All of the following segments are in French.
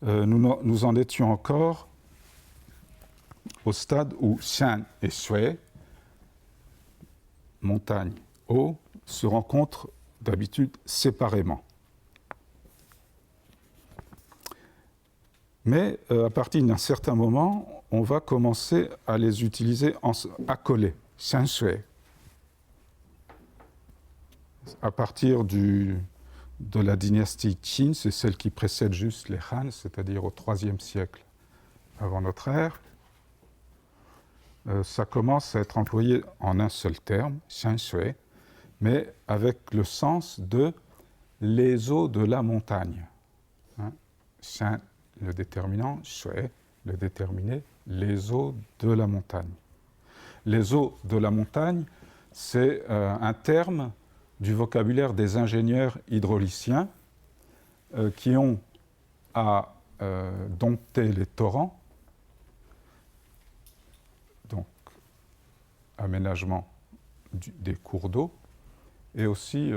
nous en étions encore au stade où Shan et Shui, montagne, eau, se rencontrent d'habitude séparément. Mais à partir d'un certain moment, on va commencer à les utiliser accolés, Shan Shui. À partir de la dynastie Qin, c'est celle qui précède juste les Han, c'est-à-dire au IIIe siècle avant notre ère, ça commence à être employé en un seul terme, Shan Shui, mais avec le sens de les eaux de la montagne. Shan, le déterminant, Shui, le déterminé, les eaux de la montagne. Les eaux de la montagne, c'est un terme du vocabulaire des ingénieurs hydrauliciens qui ont à dompter les torrents, donc aménagement des cours d'eau, et aussi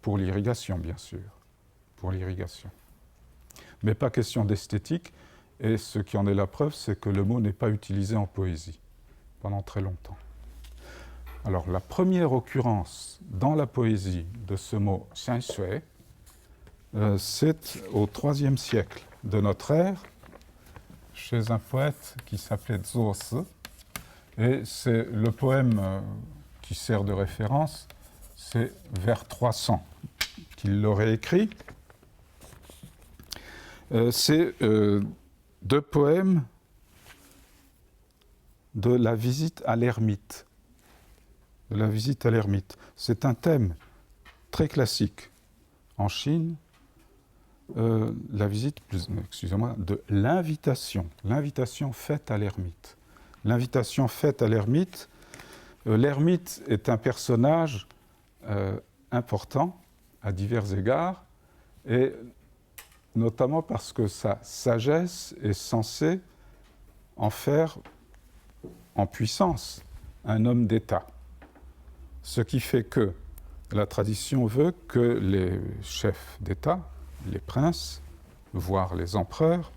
pour l'irrigation, bien sûr, pour l'irrigation. Mais pas question d'esthétique, et ce qui en est la preuve, c'est que le mot n'est pas utilisé en poésie pendant très longtemps. Alors, la première occurrence dans la poésie de ce mot Shan Shui, c'est au IIIe siècle de notre ère, chez un poète qui s'appelait Zhuo Si, et c'est le poème qui sert de référence, c'est vers 300 qu'il l'aurait écrit. C'est deux poèmes de la visite à l'ermite. De la visite à l'ermite. C'est un thème très classique en Chine, la visite, excusez-moi, de l'invitation. L'invitation faite à l'ermite. L'invitation faite à l'ermite. L'ermite est un personnage important à divers égards, et notamment parce que sa sagesse est censée en faire, en puissance, un homme d'État. Ce qui fait que la tradition veut que les chefs d'État, les princes, voire les empereurs,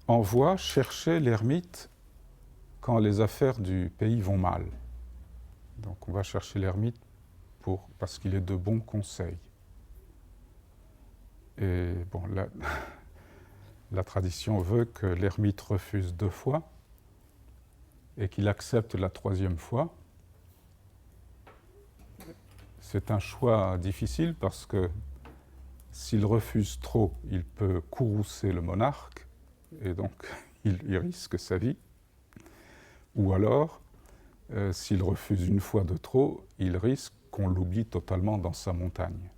envoient chercher l'ermite quand les affaires du pays vont mal. Donc on va chercher l'ermite parce qu'il est de bons conseils. Et bon, la tradition veut que l'ermite refuse 2 fois et qu'il accepte la 3e fois. C'est un choix difficile parce que s'il refuse trop, il peut courroucer le monarque et donc il risque sa vie. Ou alors, s'il refuse 1 fois de trop, il risque qu'on l'oublie totalement dans sa montagne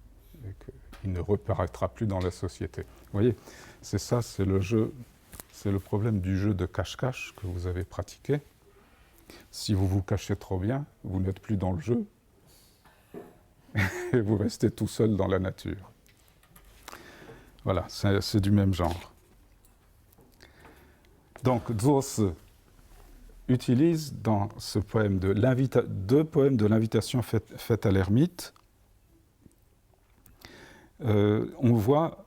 et qu'il ne reparaîtra plus dans la société. Vous voyez, c'est ça, c'est le jeu, c'est le problème du jeu de cache-cache que vous avez pratiqué. Si vous vous cachez trop bien, vous n'êtes plus dans le jeu et vous restez tout seul dans la nature. Voilà, c'est du même genre. Donc, Zhuo Si utilise dans ce poème 2 poèmes de l'invitation faite à l'ermite. On voit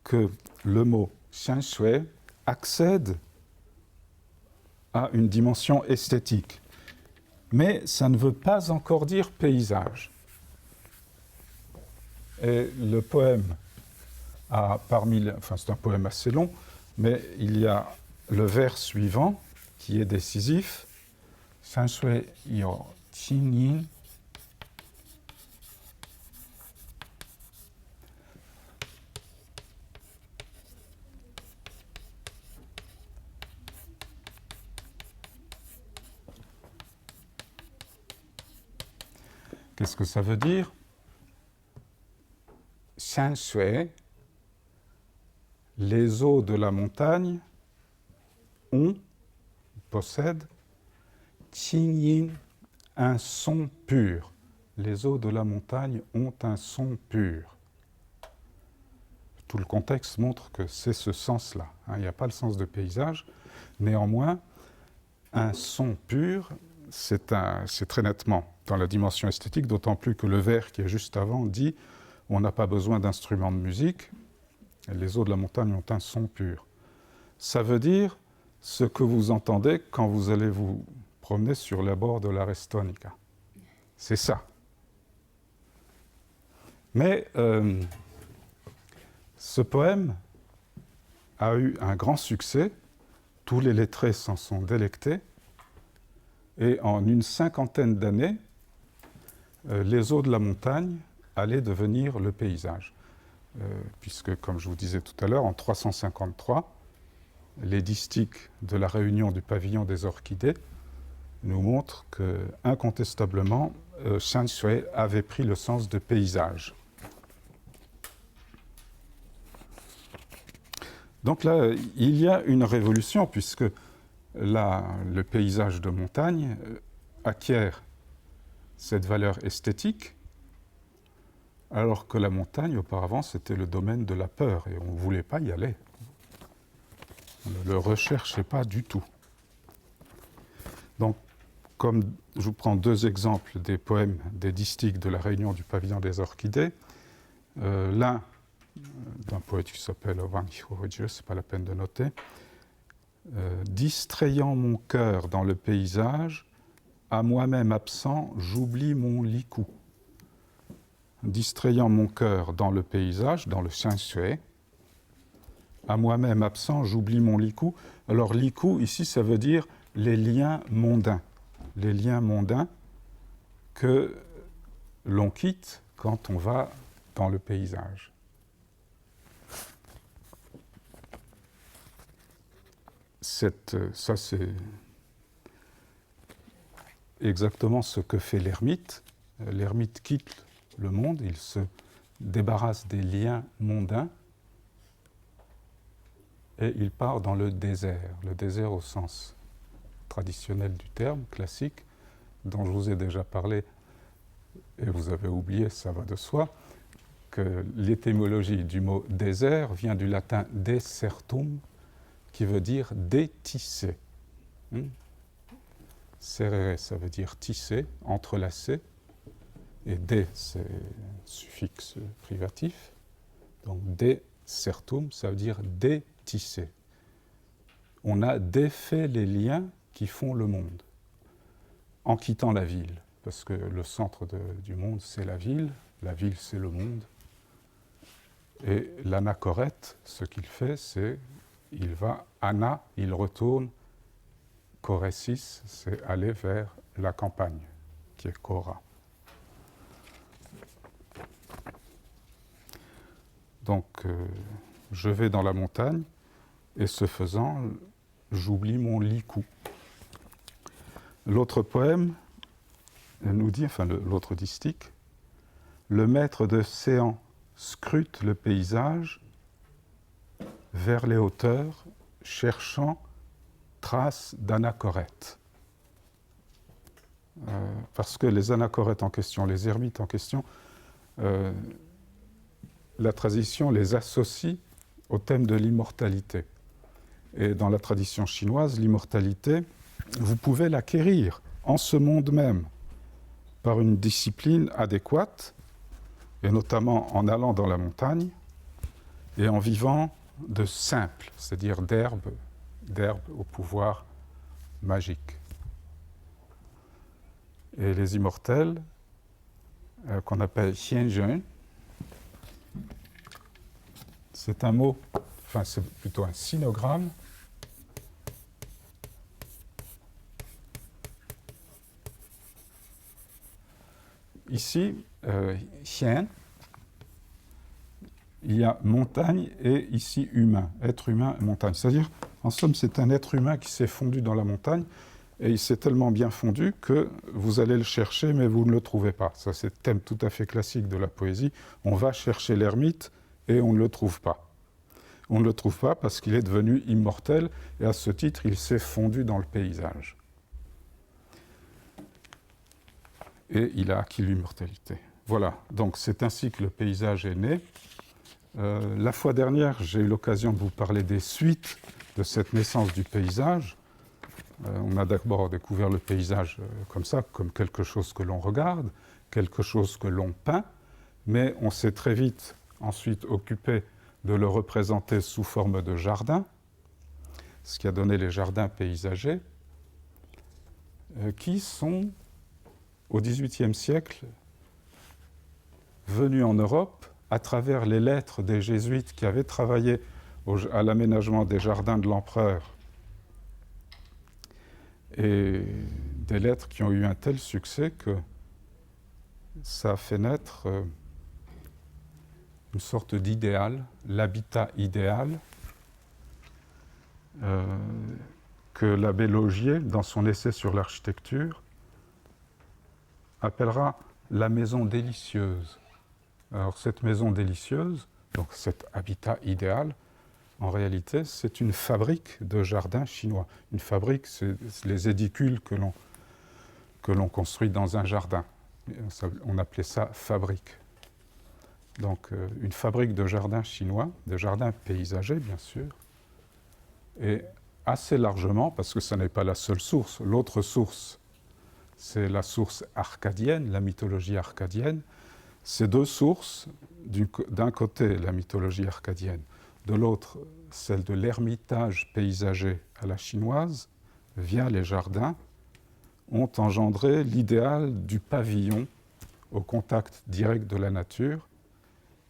que le mot Shan Shui accède à une dimension esthétique. Mais ça ne veut pas encore dire paysage. Et le poème a c'est un poème assez long, mais il y a le vers suivant qui est décisif. Shan Shui yo qin yin. Qu'est-ce que ça veut dire? Shan Shui, les eaux de la montagne possèdent qin yin, un son pur. Les eaux de la montagne ont un son pur. Tout le contexte montre que c'est ce sens-là. Il n'y a pas le sens de paysage. Néanmoins, un son pur, c'est très nettement dans la dimension esthétique, d'autant plus que le vers qui est juste avant dit « on n'a pas besoin d'instruments de musique, Les eaux de la montagne ont un son pur. Ça veut dire ce que vous entendez quand vous allez vous promener sur les bords de la Restonica. C'est ça. Mais ce poème a eu un grand succès, tous les lettrés s'en sont délectés, et en une 50aine d'années, les eaux de la montagne allaient devenir le paysage. Puisque, comme je vous disais tout à l'heure, en 353, les distiques de la réunion du pavillon des orchidées nous montrent que, incontestablement, Shan Shui avait pris le sens de paysage. Donc là, il y a une révolution, puisque là, le paysage de montagne acquiert cette valeur esthétique, alors que la montagne, auparavant, c'était le domaine de la peur, et on ne voulait pas y aller. On ne le recherchait pas du tout. Donc, comme je vous prends deux exemples des poèmes des distiques de la réunion du pavillon des orchidées, l'un d'un poète qui s'appelle Wang Huojiu, ce n'est pas la peine de noter, distrayant mon cœur dans le paysage, à moi-même absent, j'oublie mon liku. Distrayant mon cœur dans le paysage, dans le Shan Shui, à moi-même absent, j'oublie mon liku. Alors liku, ici, ça veut dire les liens mondains. Les liens mondains que l'on quitte quand on va dans le paysage. Ça, c'est exactement ce que fait l'ermite. L'ermite quitte le monde, il se débarrasse des liens mondains et il part dans le désert au sens traditionnel du terme, classique, dont je vous ai déjà parlé, et vous avez oublié, ça va de soi, que l'étymologie du mot désert vient du latin desertum, qui veut dire détisser. Serrere, ça veut dire tisser, entrelacer, et dé, c'est suffixe privatif. Donc desertum, ça veut dire détisser. On a défait les liens qui font le monde, en quittant la ville, parce que le centre du monde, c'est la ville c'est le monde. Et l'anachorète, ce qu'il fait, c'est il va, ana, il retourne, choresis, c'est aller vers la campagne, qui est Kora. Donc, je vais dans la montagne, et ce faisant, j'oublie mon liku. L'autre poème nous dit, enfin l'autre distique, le maître de séant scrute le paysage vers les hauteurs, cherchant traces d'anachorètes. Parce que les anachorètes en question, les ermites en question, la tradition les associe au thème de l'immortalité. Et dans la tradition chinoise, l'immortalité, vous pouvez l'acquérir en ce monde même par une discipline adéquate, et notamment en allant dans la montagne et en vivant de simple, c'est-à-dire d'herbe au pouvoir magique. Et les immortels, qu'on appelle xianzhen, c'est un mot, enfin c'est plutôt un sinogramme, ici, xian, il y a montagne et ici humain, être humain et montagne. C'est-à-dire, en somme, c'est un être humain qui s'est fondu dans la montagne et il s'est tellement bien fondu que vous allez le chercher mais vous ne le trouvez pas. Ça, c'est le thème tout à fait classique de la poésie. On va chercher l'ermite et on ne le trouve pas. On ne le trouve pas parce qu'il est devenu immortel et à ce titre, il s'est fondu dans le paysage. Et il a acquis l'immortalité. Voilà, donc c'est ainsi que le paysage est né. La fois dernière, j'ai eu l'occasion de vous parler des suites de cette naissance du paysage. On a d'abord découvert le paysage comme ça, comme quelque chose que l'on regarde, quelque chose que l'on peint, mais on s'est très vite ensuite occupé de le représenter sous forme de jardin, ce qui a donné les jardins paysagers, qui sont, au XVIIIe siècle, venus en Europe à travers les lettres des jésuites qui avaient travaillé à l'aménagement des jardins de l'empereur, et des lettres qui ont eu un tel succès que ça a fait naître une sorte d'idéal, l'habitat idéal, que l'abbé Laugier, dans son essai sur l'architecture, appellera la maison délicieuse. Alors cette maison délicieuse, donc cet habitat idéal, en réalité, c'est une fabrique de jardins chinois. Une fabrique, c'est les édicules que l'on construit dans un jardin. On appelait ça fabrique. Donc une fabrique de jardins chinois, de jardins paysagers bien sûr, et assez largement, parce que ce n'est pas la seule source. L'autre source, c'est la source arcadienne, la mythologie arcadienne. Ces deux sources, d'un côté la mythologie arcadienne, de l'autre celle de l'ermitage paysager à la chinoise, via les jardins, ont engendré l'idéal du pavillon au contact direct de la nature,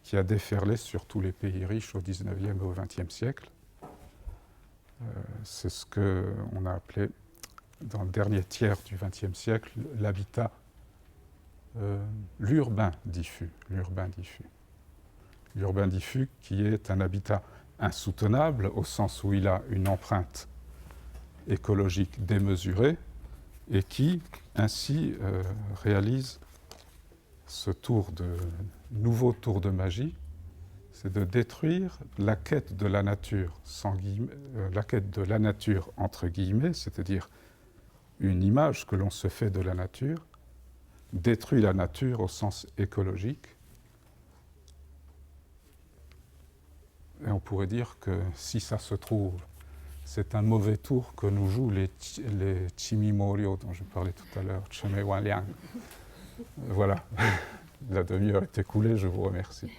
qui a déferlé sur tous les pays riches au XIXe et au XXe siècle. C'est ce qu'on a appelé, dans le dernier tiers du XXe siècle, l'habitat, l'urbain diffus. L'urbain diffus. L'urbain diffus qui est un habitat insoutenable, au sens où il a une empreinte écologique démesurée, et qui, ainsi, réalise ce nouveau tour de magie, c'est de détruire la quête de la nature, la quête de la nature entre guillemets, c'est-à-dire une image que l'on se fait de la nature, détruit la nature au sens écologique. Et on pourrait dire que si ça se trouve, c'est un mauvais tour que nous jouent les Chimimorio dont je parlais tout à l'heure, Cheme Wanliang. Voilà, la demi-heure est écoulée, je vous remercie.